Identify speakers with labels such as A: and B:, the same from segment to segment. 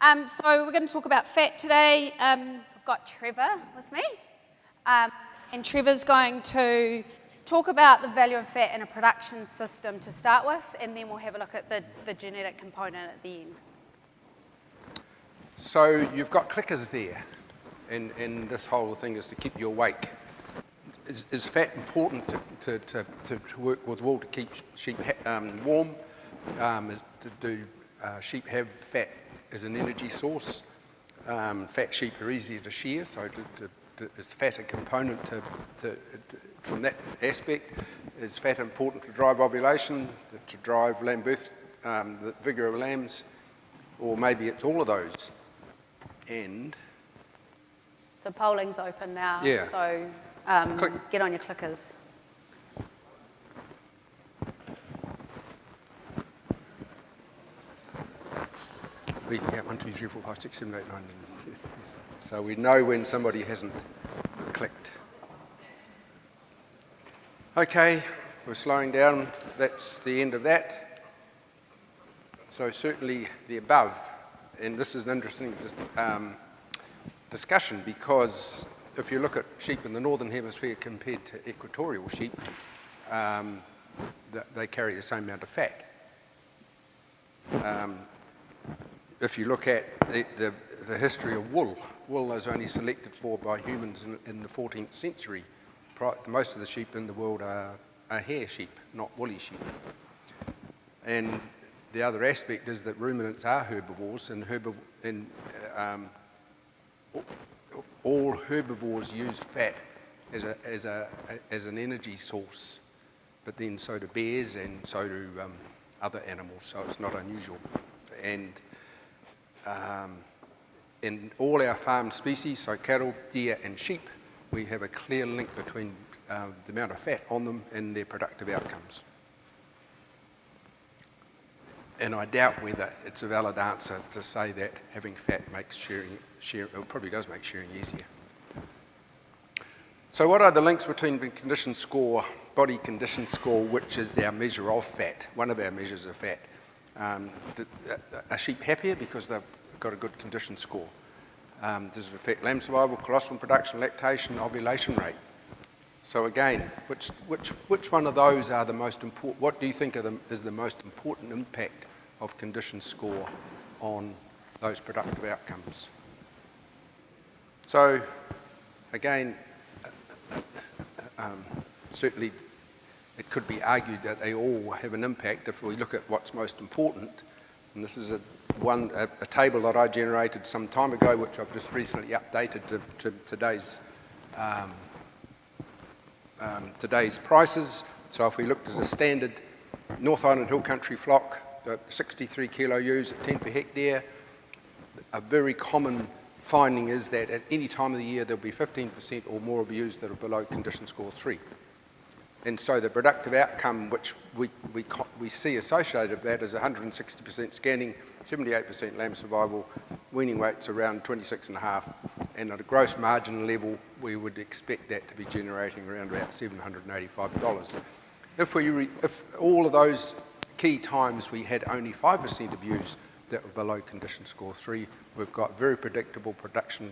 A: So we're going to talk about fat today. I've got Trevor with me, and Trevor's going to talk about the value of fat in a production system to start with, and then we'll have a look at the genetic component at the end.
B: So you've got clickers there, and this whole thing is to keep you awake. Is fat important to work with wool to keep sheep warm? Sheep have fat as an energy source? Fat sheep are easier to shear, so is fat a component from that aspect? Is fat important to drive ovulation, to drive lamb birth, the vigour of lambs? Or maybe it's all of those. And
A: so polling's open now,
B: yeah.
A: So get on your clickers.
B: We can get 1, 2, 3, 4, 5, 6, 7, 8, 9, 10. So we know when somebody hasn't clicked. Okay, we're slowing down. That's the end of that. So certainly the above, and this is an interesting discussion, because if you look at sheep in the northern hemisphere compared to equatorial sheep, they carry the same amount of fat. If you look at the history of wool was only selected for by humans in the 14th century. Most of the sheep in the world are hair sheep, not woolly sheep. And the other aspect is that ruminants are herbivores, and all herbivores use fat as an energy source, but then so do bears and so do other animals, so it's not unusual. And in all our farm species, so cattle, deer and sheep, we have a clear link between the amount of fat on them and their productive outcomes. And I doubt whether it's a valid answer to say that having fat makes shearing it probably does make shearing easier. So what are the links between the condition score, body condition score, which is our measure of fat, one of our measures of fat? Are sheep happier because they've got a good condition score? Does it affect lamb survival, colostrum production, lactation, ovulation rate? So again, which one of those are the most important? What do you think is the most important impact of condition score on those productive outcomes? So again, certainly it could be argued that they all have an impact if we look at what's most important. And this is a table that I generated some time ago, which I've just recently updated to today's prices. So if we looked at a standard North Island Hill Country flock, the 63 kilo ewes at 10 per hectare, a very common finding is that at any time of the year there'll be 15% or more of ewes that are below condition score 3. And so the productive outcome which we see associated with that is 160% scanning, 78% lamb survival, weaning weights around 26.5, and at a gross margin level we would expect that to be generating around about $785. If all of those key times we had only 5% of ewes that were below condition score 3, we've got very predictable production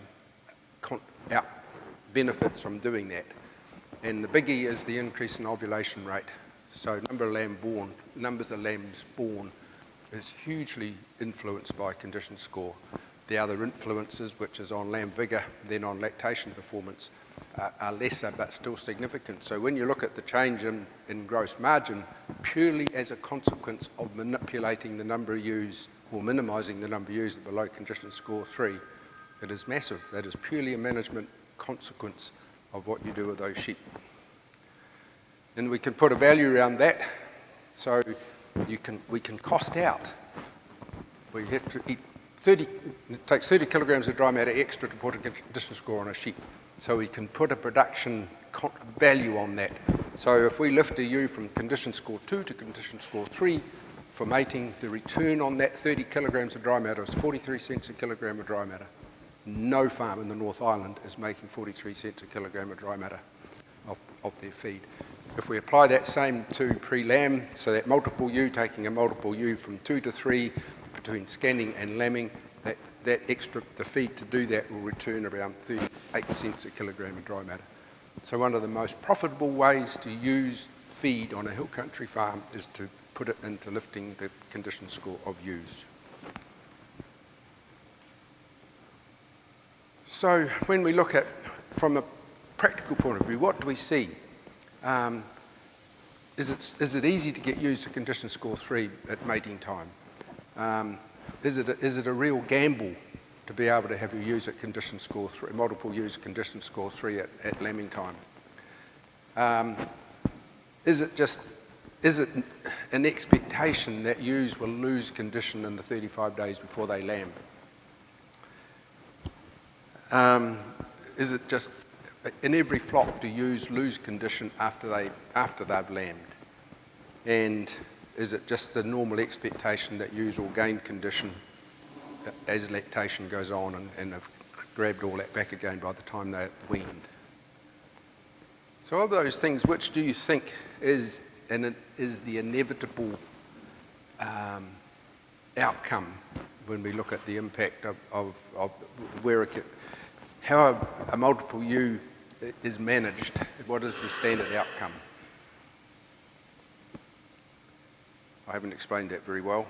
B: benefits from doing that. And the biggie is the increase in ovulation rate. So numbers of lambs born is hugely influenced by condition score. The other influences, which is on lamb vigour, then on lactation performance, are lesser but still significant. So when you look at the change in gross margin, purely as a consequence of manipulating the number of ewes or minimising the number of ewes below condition score 3, it is massive. That is purely a management consequence of what you do with those sheep. And we can put a value around that, so we can cost out. We have to eat it takes 30 kilograms of dry matter extra to put a condition score on a sheep. So we can put a production value on that. So if we lift a ewe from condition score 2 to condition score 3 for mating, the return on that 30 kilograms of dry matter is 43 cents a kilogram of dry matter. No farm in the North Island is making 43 cents a kilogram of dry matter of their feed. If we apply that same to pre-lamb, so that multiple ewe, taking a multiple ewe from 2 to 3 between scanning and lambing, that the feed to do that will return around 38 cents a kilogram of dry matter. So one of the most profitable ways to use feed on a hill country farm is to put it into lifting the condition score of ewes. So when we look at, from a practical point of view, what do we see? Is it easy to get ewes to condition score 3 at mating time? Is it a real gamble to be able to have your ewes at condition score 3, multiple ewes at condition score 3 at lambing time? Is it an expectation that ewes will lose condition in the 35 days before they lamb? Is it just, in every flock, do ewes lose condition after they've lambed? And is it just the normal expectation that ewes will gain condition as lactation goes on and have grabbed all that back again by the time they're weaned? So of those things, which do you think is the inevitable outcome when we look at the impact of where how a multiple ewe is managed? What is the standard outcome? I haven't explained that very well.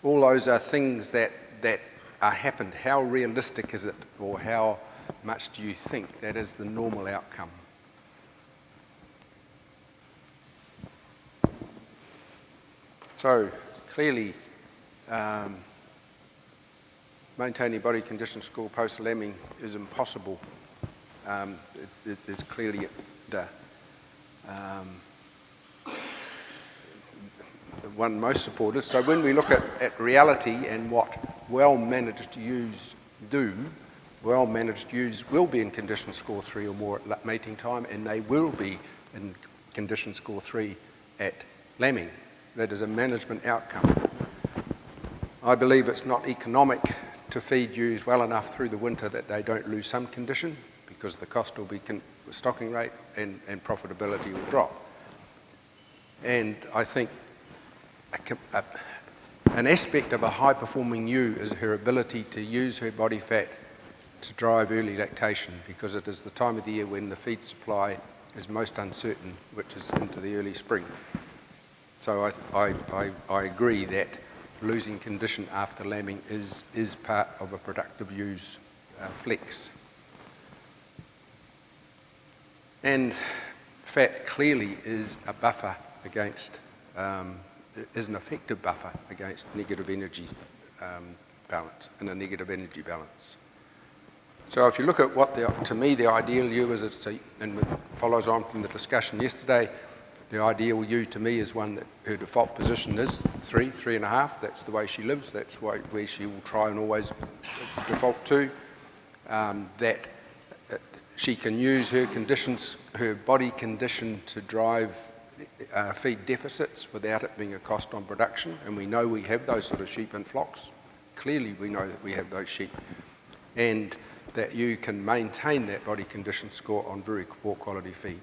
B: All those are things that are happened. How realistic is it, or how much do you think that is the normal outcome? So clearly, maintaining body condition score post-lambing is impossible. It's clearly the one most supported. So when we look at reality and what well-managed ewes do, well-managed ewes will be in condition score 3 or more at mating time, and they will be in condition score 3 at lambing. That is a management outcome. I believe it's not economic to feed ewes well enough through the winter that they don't lose some condition, because the cost will be stocking rate and profitability will drop. And I think an aspect of a high-performing ewe is her ability to use her body fat to drive early lactation, because it is the time of the year when the feed supply is most uncertain, which is into the early spring. So I agree that losing condition after lambing is part of a productive ewe's flex. And fat clearly is a buffer against, is an effective buffer against negative energy balance, and a negative energy balance. So if you look at what, to me, the ideal ewe is, and it follows on from the discussion yesterday, the ideal ewe to me is one that her default position is 3.5. That's the way she lives. That's where she will try and always default to. That she can use her conditions, her body condition, to drive feed deficits without it being a cost on production. And we know we have those sort of sheep in flocks. Clearly we know that we have those sheep. And that you can maintain that body condition score on very poor quality feed.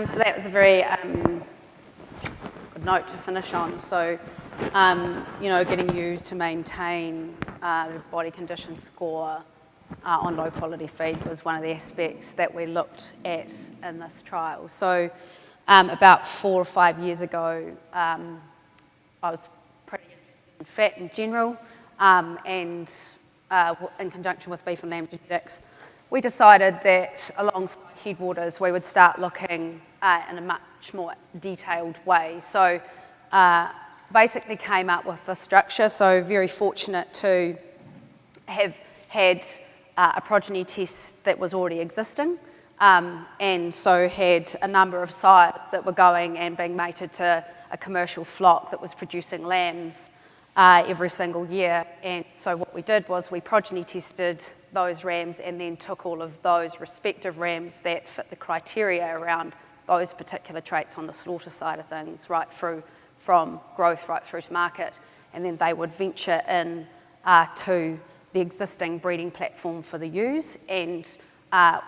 A: So that was a very good note to finish on. So, getting ewes to maintain the body condition score on low quality feed was one of the aspects that we looked at in this trial. So about 4 or 5 years ago, I was pretty interested in fat in general, and in conjunction with beef and lamb genetics, we decided that alongside Headwaters we would start looking in a much more detailed way. So basically came up with the structure. So very fortunate to have had a progeny test that was already existing, and so had a number of sires that were going and being mated to a commercial flock that was producing lambs every single year. And so what we did was we progeny tested those rams and then took all of those respective rams that fit the criteria around those particular traits on the slaughter side of things, right through from growth right through to market, and then they would venture in to the existing breeding platform for the ewes. And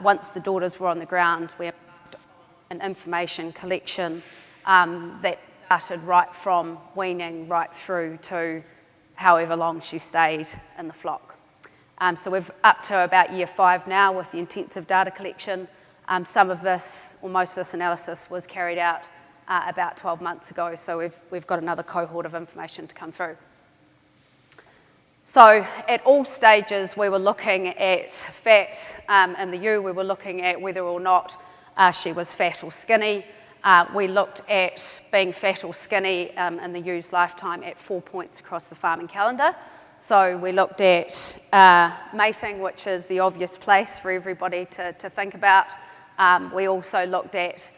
A: once the daughters were on the ground, we embarked on an information collection that started right from weaning right through to however long she stayed in the flock. So we're up to about year 5 now with the intensive data collection. Some of this, or most of this analysis was carried out about 12 months ago, so we've got another cohort of information to come through. So at all stages we were looking at fat in the ewe, we were looking at whether or not she was fat or skinny. We looked at being fat or skinny in the ewe's lifetime at 4 points across the farming calendar. So we looked at mating, which is the obvious place for everybody to think about. We also looked at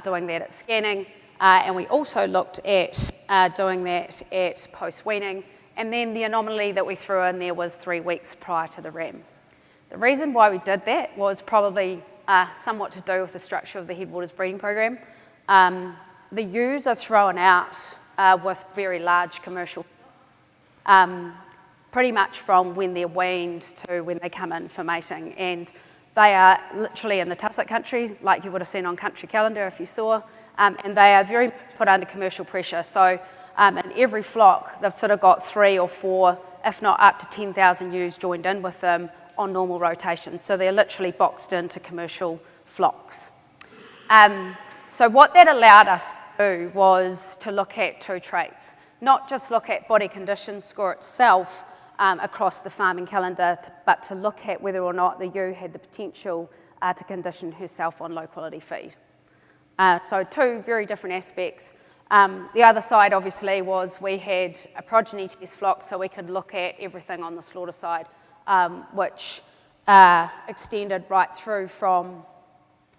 A: doing that at scanning, and we also looked at doing that at post-weaning. And then the anomaly that we threw in there was 3 weeks prior to the ram. The reason why we did that was probably somewhat to do with the structure of the Headwaters breeding program. The ewes are thrown out with very large commercial, pretty much from when they're weaned to when they come in for mating. And they are literally in the tussock country, like you would have seen on Country Calendar if you saw, and they are very put under commercial pressure. So in every flock, they've sort of got 3 or 4, if not up to 10,000 ewes joined in with them on normal rotation. So they're literally boxed into commercial flocks. So what that allowed us to do was to look at 2 traits, not just look at body condition score itself across the farming calendar, but to look at whether or not the ewe had the potential to condition herself on low quality feed. So 2 very different aspects. The other side obviously was we had a progeny test flock, so we could look at everything on the slaughter side, which extended right through from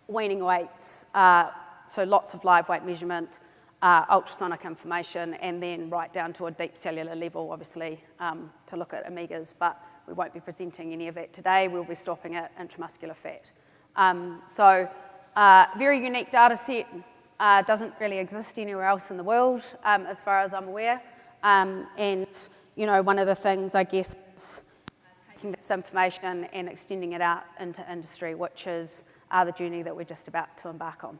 A: weaning weights, so lots of live weight measurement, ultrasonic information, and then right down to a deep cellular level, obviously, to look at omegas, but we won't be presenting any of that today. We'll be stopping at intramuscular fat. So very unique data set. Doesn't really exist anywhere else in the world, as far as I'm aware. And, you know, one of the things, I guess, is taking this information and extending it out into industry, which is the journey that we're just about to embark on.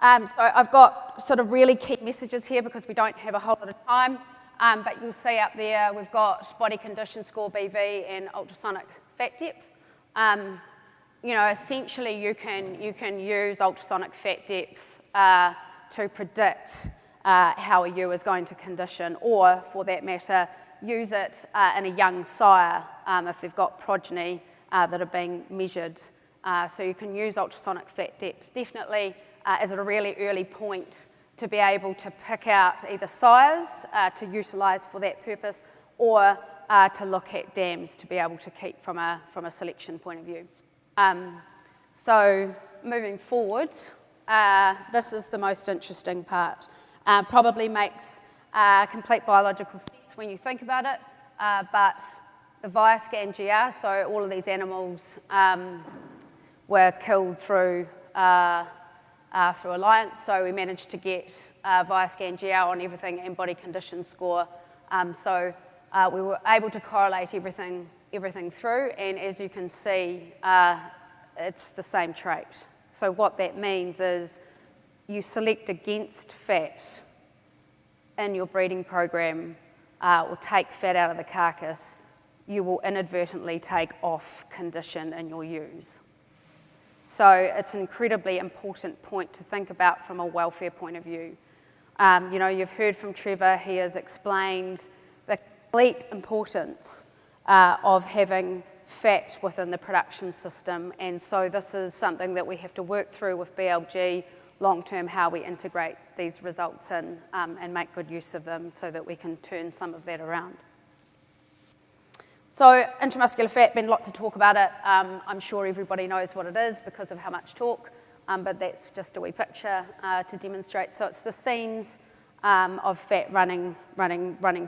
A: So I've got sort of really key messages here because we don't have a whole lot of time, but you'll see up there we've got body condition score BV and ultrasonic fat depth. You know, essentially you can use ultrasonic fat depth to predict how a ewe is going to condition, or for that matter, use it in a young sire if they've got progeny that are being measured. So you can use ultrasonic fat depth definitely as a really early point to be able to pick out either sires to utilise for that purpose, or to look at dams to be able to keep from a selection point of view. So moving forward, this is the most interesting part. Probably makes complete biological sense when you think about it, but the Viascan GR, so all of these animals were killed through alliance, so we managed to get Viascan GR on everything and body condition score. So we were able to correlate everything through, and as you can see, it's the same trait. So what that means is you select against fat in your breeding program, or take fat out of the carcass, you will inadvertently take off condition in your ewes. So it's an incredibly important point to think about from a welfare point of view. You know, you've heard from Trevor, he has explained the complete importance of having fat within the production system, and so this is something that we have to work through with BLG long-term, how we integrate these results in and make good use of them so that we can turn some of that around. So intramuscular fat, been lots of talk about it. I'm sure everybody knows what it is because of how much talk, but that's just a wee picture to demonstrate. So it's the seams of fat running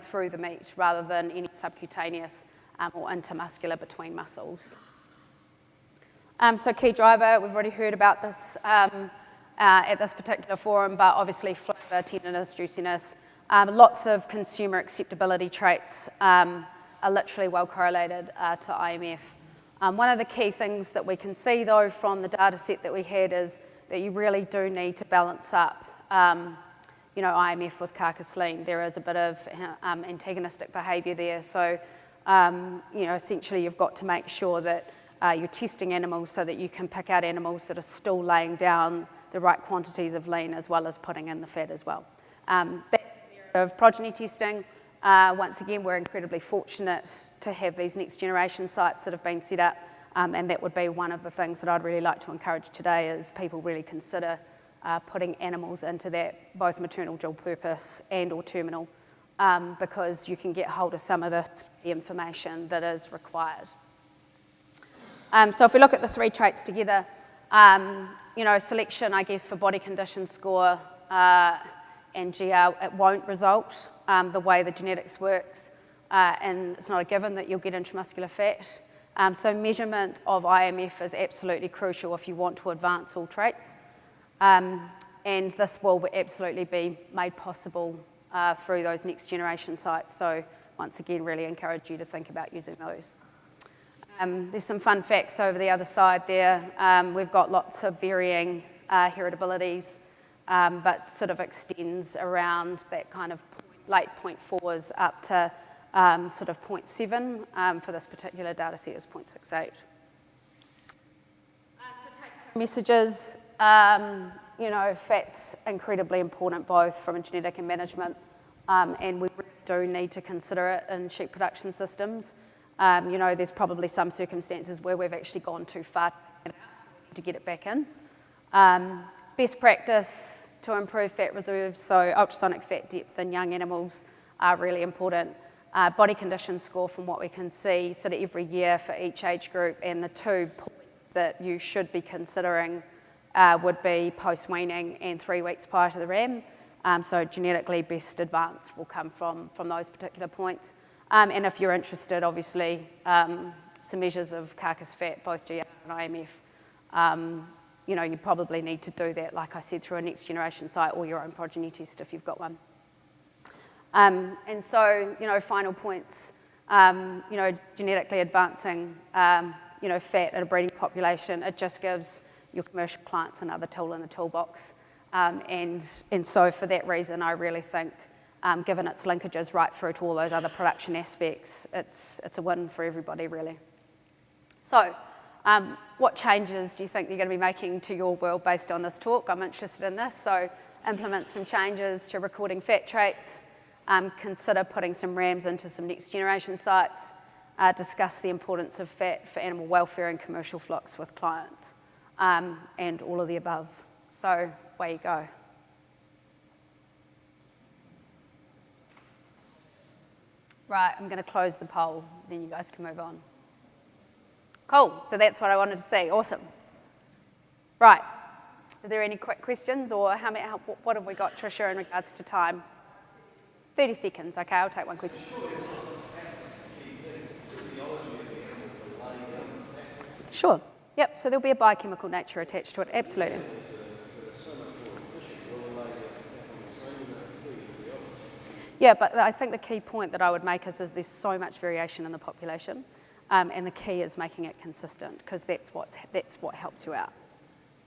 A: through the meat rather than any subcutaneous or intermuscular between muscles. So key driver, we've already heard about this at this particular forum, but obviously flavour, tenderness, juiciness, lots of consumer acceptability traits are literally well correlated to IMF. One of the key things that we can see though from the data set that we had is that you really do need to balance up IMF with carcass lean. There is a bit of antagonistic behaviour there. So, essentially you've got to make sure that you're testing animals so that you can pick out animals that are still laying down the right quantities of lean as well as putting in the fat as well. That's the area of progeny testing. Once again, we're incredibly fortunate to have these next generation sites that have been set up, and that would be one of the things that I'd really like to encourage today is people really consider putting animals into that, both maternal dual purpose and or terminal, because you can get hold of some of the information that is required. So if we look at the three traits together, selection, I guess, for body condition score and GR, it won't result the way the genetics works, and it's not a given that you'll get intramuscular fat. So measurement of IMF is absolutely crucial if you want to advance all traits. And this will absolutely be made possible through those next generation sites. So once again, really encourage you to think about using those. There's some fun facts over the other side there. We've got lots of varying heritabilities, but sort of extends around that kind of late 0.4s up to sort of 0.7. For this particular data set is 0.68. So take-home messages. Fat's incredibly important both from a genetic and management, and we really do need to consider it in sheep production systems. There's probably some circumstances where we've actually gone too far to get it back in. Best practice to improve fat reserves, so ultrasonic fat depth in young animals are really important. Body condition score, from what we can see, sort of every year for each age group, and the 2 points that you should be considering would be post-weaning and 3 weeks prior to the ram. So genetically best advance will come from those particular points. And if you're interested, obviously, some measures of carcass fat, both GR and IMF, you probably need to do that, like I said, through a next generation site or your own progeny test if you've got one. And so, final points, genetically advancing, fat in a breeding population, it just gives your commercial clients another tool in the toolbox. And so for that reason, I really think, given its linkages right through to all those other production aspects, it's a win for everybody, really. So, what changes do you think you're going to be making to your world based on this talk? I'm interested in this. So, implement some changes to recording fat traits, consider putting some rams into some next generation sites, discuss the importance of fat for animal welfare and commercial flocks with clients, and all of the above. So, away you go. Right, I'm going to close the poll, then you guys can move on. Cool, so that's what I wanted to see. Awesome. Right, are there any quick questions, or what have we got, Tricia, in regards to time? 30 seconds, okay, I'll take one question. Sure, yep, so there'll be a biochemical nature attached to it, absolutely. Yeah, but I think the key point that I would make is there's so much variation in the population, and the key is making it consistent, because that's what helps you out.